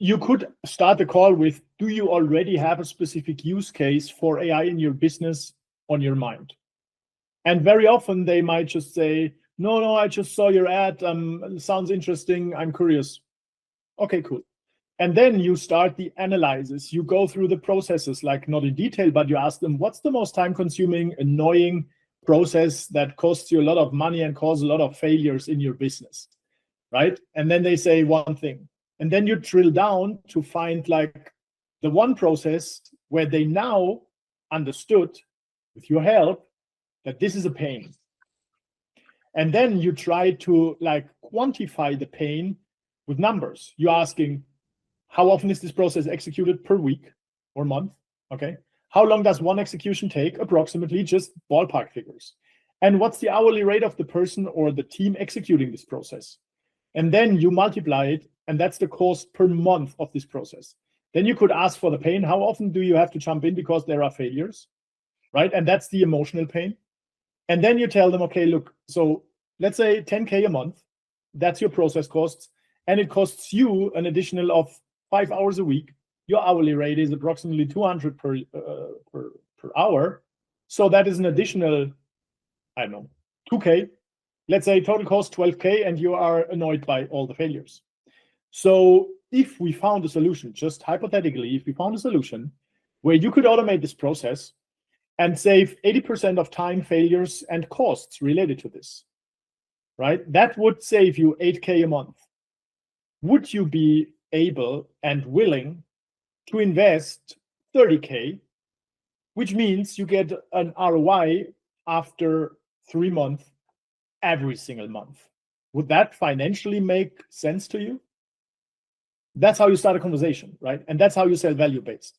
you could start the call with, do you already have a specific use case for AI in your business on your mind? And very often they might just say, no, I just saw your ad. Sounds interesting. I'm curious. Okay, cool. And then you start the analysis. You go through the processes, like not in detail, but you ask them, what's the most time-consuming, annoying process that costs you a lot of money and causes a lot of failures in your business, right? And then they say one thing. And then you drill down to find like the one process where they now understood, with your help, that this is a pain. And then you try to like quantify the pain with numbers. You're asking, how often is this process executed per week or month? Okay. How long does one execution take? Approximately, just ballpark figures. And what's the hourly rate of the person or the team executing this process? And then you multiply it, and that's the cost per month of this process. Then you could ask for the pain. How often do you have to jump in because there are failures, right? And that's the emotional pain. And then you tell them, okay, look, so let's say 10K a month, that's your process costs, and it costs you an additional of 5 hours a week. Your hourly rate is approximately 200 per hour. So that is an additional, I don't know, 2K. Let's say total cost 12K, and you are annoyed by all the failures. So if we found a solution, just hypothetically, if we found a solution where you could automate this process and save 80% of time, failures, and costs related to this, right? That would save you 8K a month. Would you be able and willing to invest 30K, which means you get an ROI after 3 months, every single month? Would that financially make sense to you? That's how you start a conversation, right? And that's how you sell value-based.